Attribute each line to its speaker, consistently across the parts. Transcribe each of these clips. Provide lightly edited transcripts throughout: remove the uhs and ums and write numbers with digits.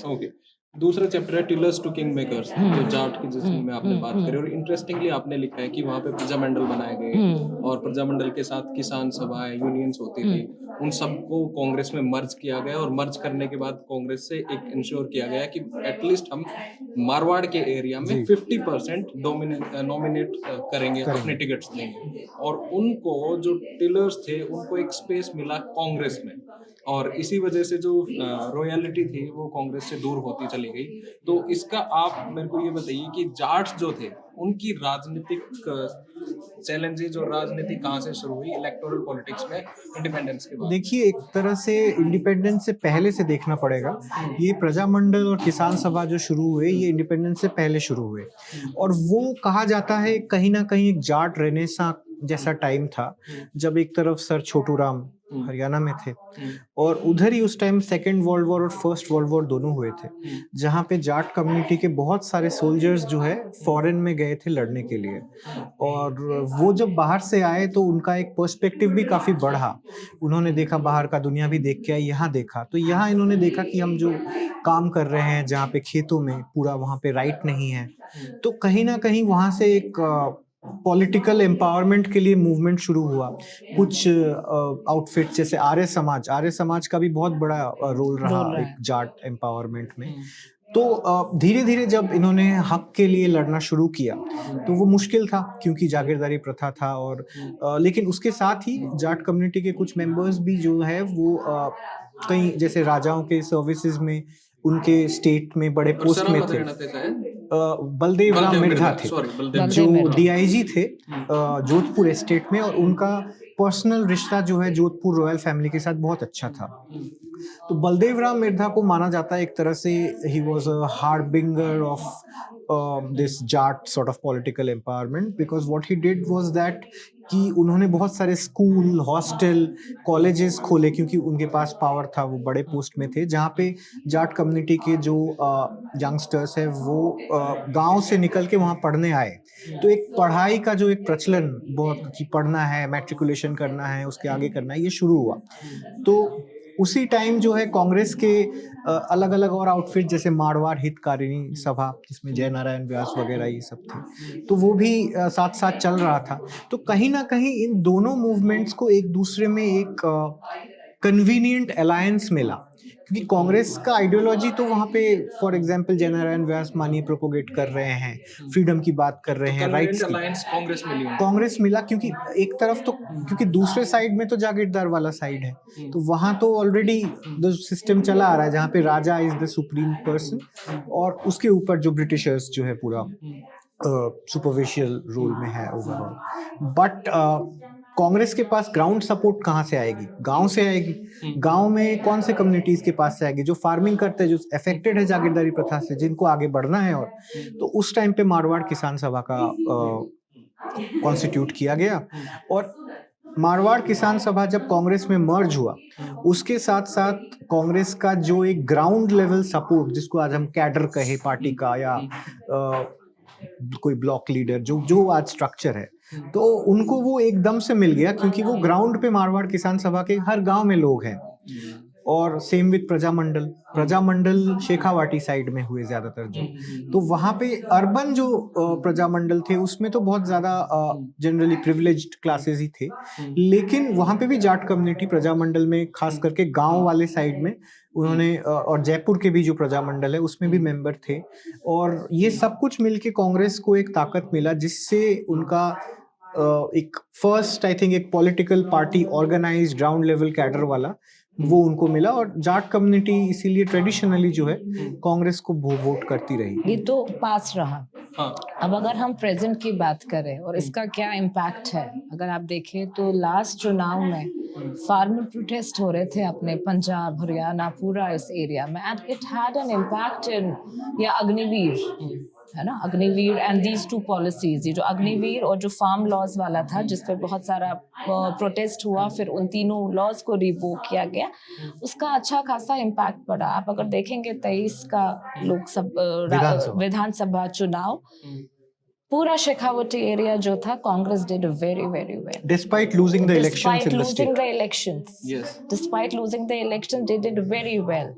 Speaker 1: Okay. दूसरा chapter है tillers to king makers, जो जाट की जिसमें आपने बात करी, और इंटरेस्टिंगली आपने लिखा है कि वहाँ पे प्रजामंडल बनाए गए और प्रजामंडल के साथ किसान सभाएं, यूनियंस होती थी, उन सबको कांग्रेस में मर्ज किया गया और मर्ज करने के बाद कांग्रेस से एक इंश्योर किया गया कि एटलीस्ट हम मारवाड़ के एरिया में 50% नॉमिनेट करेंगे, अपने टिकट्स देंगे, और उनको जो टिलर्स थे उनको एक स्पेस मिला कांग्रेस में, और इसी वजह से जो रॉयलिटी थी वो कांग्रेस से दूर होती चली गई। तो इसका आप मेरे को ये बताइए कि जाट्स जो थे उनकी राजनीतिक चैलेंजेस और राजनीति कहाँ से शुरू हुई इलेक्टोरल पॉलिटिक्स में इंडिपेंडेंस के बाद?
Speaker 2: देखिए, एक तरह से इंडिपेंडेंस से पहले से देखना पड़ेगा। ये प्रजामंडल और किसान सभा जो शुरू हुए, ये इंडिपेंडेंस से पहले शुरू हुए, और वो कहा जाता है कहीं ना कहीं एक जाट रेनेसां जैसा टाइम था, जब एक तरफ सर छोटू राम हरियाणा में थे और उधर ही उस टाइम सेकेंड वर्ल्ड वॉर और फर्स्ट वर्ल्ड वॉर दोनों हुए थे, जहाँ पे जाट कम्युनिटी के बहुत सारे सोल्जर्स जो है फॉरेन में गए थे लड़ने के लिए, और वो जब बाहर से आए तो उनका एक पर्सपेक्टिव भी काफ़ी बढ़ा। उन्होंने देखा बाहर का दुनिया भी देख के आए, यहाँ देखा तो यहाँ इन्होंने देखा कि हम जो काम कर रहे हैं जहाँ पे खेतों में पूरा वहाँ पे राइट नहीं है, तो कहीं ना कहीं वहाँ से एक पॉलिटिकल एम्पावरमेंट के लिए मूवमेंट शुरू हुआ। कुछ आउटफिट जैसे आर्य समाज का भी बहुत बड़ा रोल रहा एक जाट एम्पावरमेंट में। तो धीरे धीरे जब इन्होंने हक के लिए लड़ना शुरू किया तो वो मुश्किल था, क्योंकि जागीरदारी प्रथा था, और लेकिन उसके साथ ही जाट कम्युनिटी के कुछ मेंबर्स भी जो है वो कई जैसे राजाओं के सर्विसेज में, उनके स्टेट में बड़े पोस्ट में थे। बलदेव राम मिर्धा थे जो डीआईजी थे जोधपुर एस्टेट में, और उनका पर्सनल रिश्ता जो है जोधपुर रॉयल फैमिली के साथ बहुत अच्छा था। तो बलदेव राम मिर्धा को माना जाता है एक तरह से he was a harbinger of this Jat sort of political empowerment, because what he did was that कि उन्होंने बहुत सारे स्कूल, हॉस्टल, कॉलेजेस खोले, क्योंकि उनके पास पावर था, वो बड़े पोस्ट में थे, जहाँ पे जाट कम्युनिटी के जो यंगस्टर्स है वो गांव से निकल के वहाँ पढ़ने आए। तो एक पढ़ाई का जो एक प्रचलन बहुत कि पढ़ना है, मैट्रिकुलेशन करना है, उसके आगे करना है, ये शुरू हुआ। तो उसी टाइम जो है कांग्रेस के अलग अलग और आउटफिट जैसे मारवाड़ हितकारिणी सभा, जिसमें जयनारायण व्यास वगैरह ये सब थे, तो वो भी साथ साथ चल रहा था। तो कहीं ना कहीं इन दोनों मूवमेंट्स को एक दूसरे में एक कन्वीनियंट अलायंस मिला, क्योंकि कांग्रेस का आइडियोलॉजी तो वहाँ पे फॉर एग्जांपल जयनारायण व्यास मानिए प्रोपोगेट कर रहे हैं, फ्रीडम की बात कर रहे हैं, राइट्स की। कांग्रेस मिला क्योंकि एक तरफ तो, क्योंकि दूसरे साइड में तो जागीरदार वाला साइड है, तो वहाँ तो ऑलरेडी द सिस्टम चला आ रहा है जहाँ पे राजा इज द सुप्रीम पर्सन, और उसके ऊपर जो ब्रिटिशर्स जो है पूरा सुपरफिशियल रोल में है ओवरऑल। बट कांग्रेस के पास ग्राउंड सपोर्ट कहाँ से आएगी? गांव से आएगी। गांव में कौन से कम्युनिटीज के पास से आएगी? जो फार्मिंग करते हैं, जो अफेक्टेड है जागीरदारी प्रथा से, जिनको आगे बढ़ना है। और तो उस टाइम पे मारवाड़ किसान सभा का कॉन्स्टिट्यूट किया गया, और मारवाड़ किसान सभा जब कांग्रेस में मर्ज हुआ, उसके साथ साथ कांग्रेस का जो एक ग्राउंड लेवल सपोर्ट, जिसको आज हम कैडर कहे पार्टी का, या कोई ब्लॉक लीडर, जो आज स्ट्रक्चर है, तो उनको वो एकदम से मिल गया, क्योंकि वो ग्राउंड पे मारवाड़ किसान सभा के हर गांव में लोग हैं। और same with Prajamandal Shekhawati side में हुए ज्यादातर जो, तो वहां पे अर्बन जो प्रजामंडल थे उसमें तो बहुत ज्यादा जनरली प्रिविलेज्ड क्लासेस ही थे, लेकिन वहां पे भी जाट कम्युनिटी प्रजामंडल में, खास करके गांव वाले साइड में उन्होंने, और जयपुर के भी जो प्रजामंडल है उसमें भी मेंबर थे, और ये सब कुछ मिलके कांग्रेस को एक ताकत मिला, जिससे उनका एक फर्स्ट आई थिंक एक political party organised ground level cadre वाला वो उनको मिला, और जाट कम्युनिटी इसीलिए ट्रेडिशनली जो है कांग्रेस को वोट करती रही।
Speaker 3: ये तो पास रहा। अब अगर हम प्रेजेंट की बात करें और इसका क्या इम्पैक्ट है, अगर आप देखें तो लास्ट चुनाव में फार्मर प्रोटेस्ट हो रहे थे अपने पंजाब, हरियाणा, पूरा इस एरिया में, and it had an impact in, या अग्निवीर है ना, Agniveer and these two policies, ये जो अग्निवीर और जो फार्म लॉज वाला था, जिस पे बहुत सारा प्रोटेस्ट हुआ, फिर उन तीनों लॉज को रिवोक किया गया, उसका अच्छा खासा इम्पैक्ट पड़ा। आप अगर देखेंगे 23 का विधानसभा चुनाव, पूरा शेखावटी एरिया जो था, Congress did very very well
Speaker 2: despite losing the elections
Speaker 3: they did very well.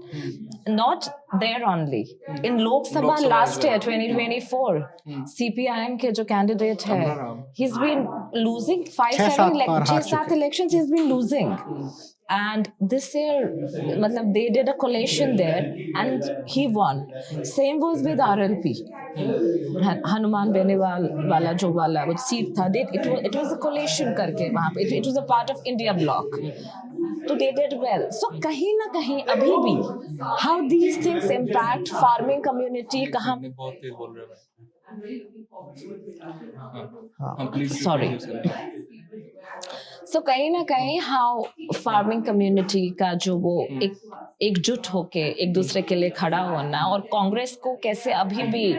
Speaker 3: not there only. In Lok Sabha
Speaker 1: Lok Sabha
Speaker 3: last
Speaker 1: as
Speaker 3: year,
Speaker 1: well.
Speaker 3: 2024, CPIM के जो candidate है, he's been losing 6-7 elections he's been losing. And this year, मतलब they did a collation there and he won. Same was with RLP. Hanuman Beniwal वाला जो वाला वो seat था, it was a collation करके वहाँ पे, it was a part of India bloc. तो they did well. So कहीं ना कहीं अभी भी how these things impact farming community कहाँ
Speaker 1: बहुत तेज बोल रहे
Speaker 2: हाँ
Speaker 1: प्लीज
Speaker 3: Sorry. So कहीं ना कहीं how farming community का जो वो एकजुट होके एक दूसरे के लिए खड़ा होना और कांग्रेस को कैसे अभी भी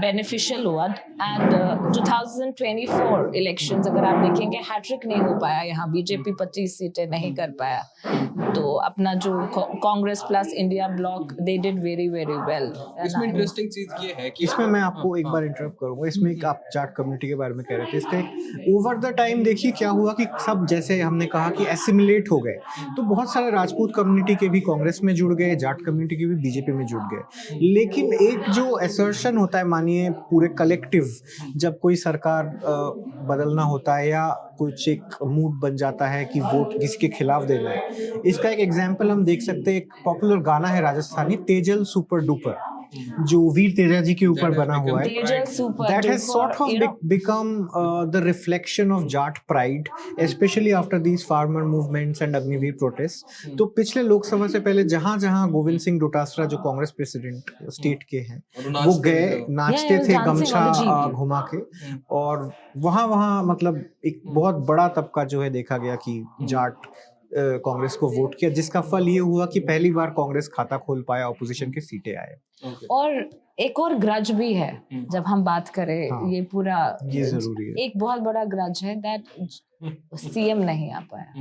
Speaker 3: बेनिफिशियल हुआ. एंड 2024 इलेक्शंस अगर आप देखेंगे हैट्रिक नहीं हो पाया यहाँ, बीजेपी 25 सीटें नहीं कर पाया, तो अपना जो Congress plus India block they did very very well.
Speaker 1: इसमें इंटरेस्टिंग चीज ये है कि
Speaker 2: इसमें मैं आपको एक बार इंटरप्ट करूंगा. इसमें एक आप जाट कम्युनिटी के बारे में कह रहे थे, इसका एक ओवर द टाइम देखिए क्या हुआ कि सब जैसे हमने कहा कि एसिमिलेट हो गए, तो बहुत सारे राजपूत कम्युनिटी के भी कांग्रेस में जुड़ गए, जाट कम्युनिटी के भी बीजेपी में जुड़ गए. लेकिन एक जो असर्शन होता है, मानिए पूरे कलेक्टिव, जब कोई सरकार बदलना होता है या कुछ एक मूड बन जाता है कि वोट किसी के खिलाफ देना है, इसका एक एग्जाम्पल हम देख सकते हैं. एक पॉपुलर गाना है राजस्थानी, तेजल सुपर डुपर, जो वीर तेजा जी के ऊपर बना हुआ है. That has sort of become the reflection of Jat pride, especially after these farmer movements and Agniveer protests. तो पिछले लोकसभा से पहले जहां गोविंद सिंह डोटासरा जो कांग्रेस प्रेसिडेंट स्टेट के हैं, वो गए, नाचते थे गमछा घुमा के, और वहां मतलब एक बहुत बड़ा तबका जो है देखा गया कि जाट कांग्रेस को वोट किया, जिसका फल ये हुआ कि पहली बार कांग्रेस खाता खोल पाया, ऑपोजिशन की सीटें आए.
Speaker 3: और एक और ग्रज भी है जब हम बात करें.
Speaker 2: हाँ,
Speaker 3: ये पूरा
Speaker 2: ये जरूरी है.
Speaker 3: एक बहुत बड़ा ग्रज है दैट सीएम नहीं आ पाया,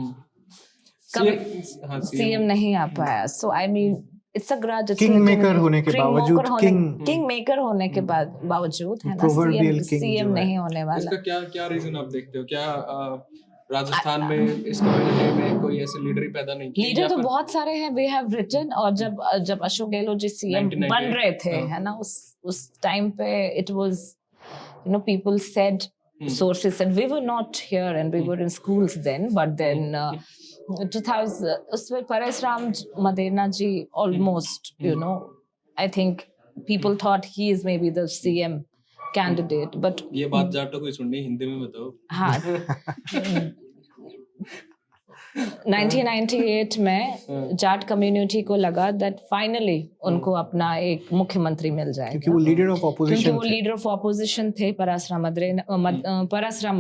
Speaker 3: सीएम नहीं आ पाया. So I mean it's a grudge,
Speaker 2: king maker होने के बावजूद,
Speaker 3: किंग मेकर होने के बावजूद है ना, सीएम नहीं होने वाला.
Speaker 1: इसका क्या रीजन आप देखते हो? क्या राजस्थान में इस कम्युनिटी में कोई ऐसे लीडर ही पैदा नहीं किए?
Speaker 3: लीडर तो बहुत सारे हैं, वी हैव रिटन. और जब अशोक गहलोत जी सीएम बन रहे थे, है ना, उस टाइम पे it was, you know, people said, sources said, we were not here and we were in schools then, but then 2000 उसमें परसराम मदेना जी almost, you know, I think people thought he is maybe the CM candidate, but
Speaker 1: ये बात जाटो कोई सुननी, हिंदी में बताओ.
Speaker 3: हाँ 1998 में Jat community को लगा दैट फाइनली उनको अपना एक मुख्यमंत्री मिल जाएगा,
Speaker 2: क्योंकि वो लीडर ऑफ ऑपोजिशन
Speaker 3: थे, परसराम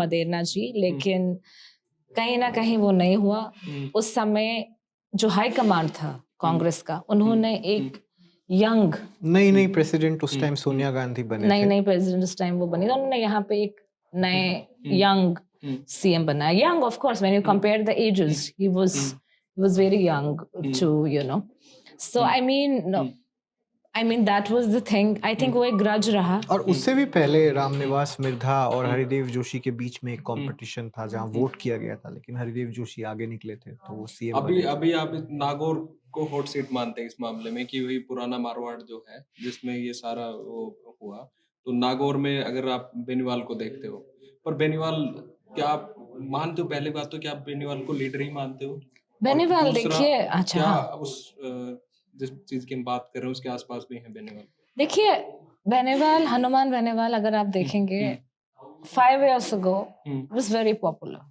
Speaker 3: मदेरना जी. लेकिन कहीं ना कहीं वो नहीं हुआ. उस समय जो हाई कमांड था कांग्रेस का, उन्होंने एक यंग
Speaker 2: नई प्रेसिडेंट उस टाइम सोनिया गांधी बने,
Speaker 3: नई प्रेसिडेंट उस टाइम वो बनी, तो उन्होंने यहाँ पे एक नए यंग CM बनाया. Young, of course, when you compare the ages, he was very young to, you know. So I mean that was the thing. I think वो एक ग्रज रहा.
Speaker 2: और उससे भी पहले रामनिवास मिर्धा और हरिदेव जोशी के बीच में एक कंपटीशन था जहां वोट किया गया था, लेकिन हरिदेव जोशी आगे निकले थे, तो वो सीएम.
Speaker 1: अभी आप नागौर को हॉट सीट मानते हैं इस मामले में कि वही पुराना मारवाड़ जो है जिसमें ये सारा वो हुआ. तो नागौर में अगर आप बेनीवाल को देखते हो, पर बेनीवाल क्या आप मानते हो? पहली बात तो क्या आप बेनीवाल को लीडर ही मानते हो?
Speaker 3: बेनीवाल देखिए, अच्छा,
Speaker 1: क्या उस जिस चीज की हम बात कर रहे हैं उसके आसपास भी है बेनीवाल?
Speaker 3: देखिए बेनीवाल, हनुमान बेनीवाल अगर आप देखेंगे 5 years ago was very popular.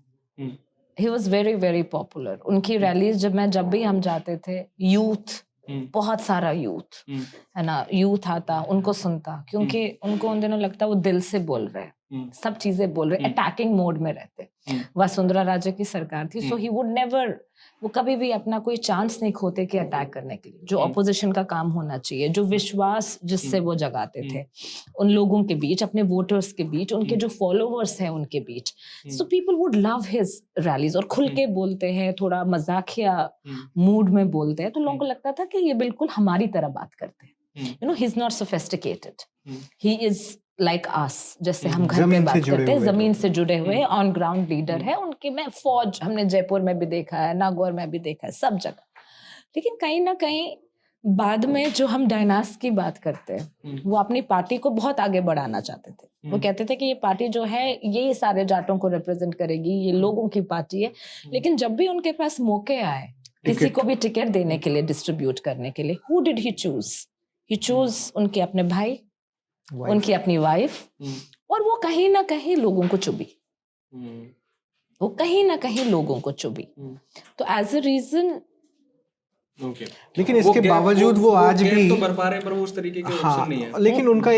Speaker 3: He was very very popular. उनकी रैलीज जब भी हम जाते थे, यूथ, बहुत सारा यूथ, है ना, यूथ आता, उनको सुनता, क्योंकि उनको उन दिनों लगता वो दिल से बोल रहे हैं, सब चीजें बोल रहे, अटैकिंग मोड में रहते. वसुंधरा राजे की सरकार थी, सो ही वुड नेवर, वो कभी भी अपना कोई चांस नहीं खोते कि अटैक करने के लिए. जो ऑपोजिशन का काम होना चाहिए, जो विश्वास जिससे वो जगाते थे उन लोगों के बीच, अपने वोटर्स के बीच, उनके जो फॉलोवर्स हैं उनके बीच. So people would love his rallies. और खुल के बोलते हैं, थोड़ा मजाकिया मूड में बोलते हैं, तो लोगों को लगता था कि ये बिल्कुल हमारी तरह बात करते हैं. You know, he is not sophisticated, he is like us, जैसे हम घर पे बात करते हैं, जमीन से जुड़े हुए ऑन ग्राउंड लीडर है. उनके में फौज हमने जयपुर में भी देखा है, नागौर में भी देखा है, सब जगह. लेकिन कहीं ना कहीं बाद में जो हम डायनास की बात करते हैं, वो अपनी पार्टी को बहुत आगे बढ़ाना चाहते थे। वो कहते थे कि ये पार्टी जो है ये सारे जाटों को रिप्रेजेंट करेगी, ये लोगों की पार्टी है। लेकिन जब भी उनके पास मौके आए किसी को भी टिकट देने के लिए, डिस्ट्रीब्यूट करने के लिए, who did he choose? He choose उनके अपने भाई, उनकी अपनी वाइफ, और वो कहीं ना कहीं लोगों को चुभी, वो कहीं ना कहीं लोगों को चुभी। तो एज अ रीजन
Speaker 2: लेकिन इसके बावजूद वो आज भी
Speaker 1: तो कर पा रहे हैं, पर वो उस तरीके के ऑप्शन नहीं है।
Speaker 2: लेकिन उनका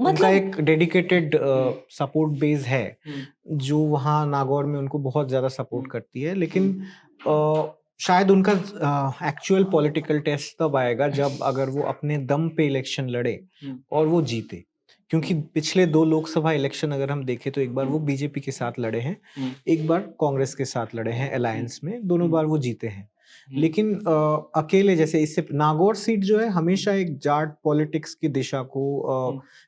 Speaker 2: उनका एक डेडिकेटेड सपोर्ट बेस है जो वहाँ नागौर में उनको बहुत ज्यादा सपोर्ट करती है। लेकिन शायद उनका एक्चुअल पॉलिटिकल टेस्ट तब आएगा जब अगर वो अपने दम पे इलेक्शन लड़े और वो जीते। क्योंकि पिछले 2 लोकसभा इलेक्शन अगर हम देखें तो एक बार वो बीजेपी के साथ लड़े हैं, एक बार कांग्रेस के साथ लड़े हैं अलायंस में, दोनों बार वो जीते हैं। लेकिन अकेले, जैसे इससे नागौर सीट जो है हमेशा एक जाट पॉलिटिक्स की दिशा को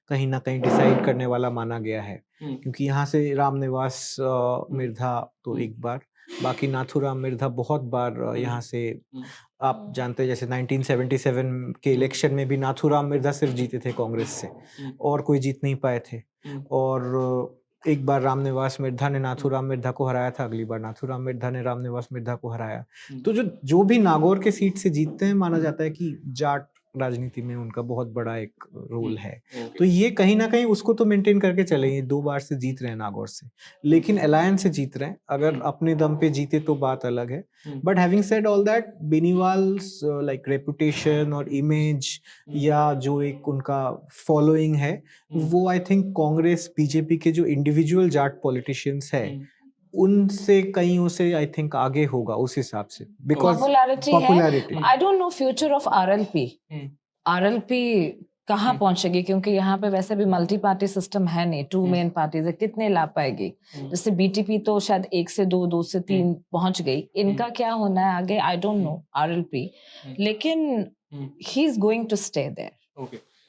Speaker 2: कहीं ना कहीं डिसाइड करने वाला माना गया है। क्योंकि यहाँ से रामनिवास मिर्धा तो एक बार, बाकी नाथूराम मिर्धा बहुत बार यहाँ से, आप जानते हैं जैसे 1977 के इलेक्शन में भी नाथूराम मिर्धा सिर्फ जीते थे कांग्रेस से, और कोई जीत नहीं पाए थे। और एक बार रामनिवास मिर्धा ने नाथूराम मिर्धा को हराया था, अगली बार नाथूराम मिर्धा ने रामनिवास मिर्धा को हराया। तो जो भी नागौर के सीट से जीतते हैं, माना जाता है कि जाट राजनीति में उनका बहुत बड़ा एक रोल है। तो ये कहीं ना कहीं उसको तो मेंटेन करके चले। 2 बार से जीत रहे हैं नागौर से, लेकिन अलायंस से जीत रहे हैं। अगर अपने दम पे जीते तो बात अलग है। But having said all that, Beniwal's like reputation और इमेज या जो एक उनका फॉलोइंग है, वो आई थिंक कांग्रेस बीजेपी के जो इंडिविजुअल जाट पॉलिटिशियंस है उनसे कहीं से आई थिंक आगे होगा उस हिसाब से, because popularity.
Speaker 3: I don't know future of RLP कहाँ पहुंचेगी, क्योंकि यहाँ पे वैसे भी मल्टी पार्टी सिस्टम है नहीं, 2 मेन पार्टीज है, कितने ला पाएगी? जैसे बीटीपी तो शायद 1 से 2, 2 से 3 पहुंच गई। इनका क्या होना है आगे, आई डोंट नो आरएलपी, लेकिन he is going to stay there.
Speaker 1: Okay,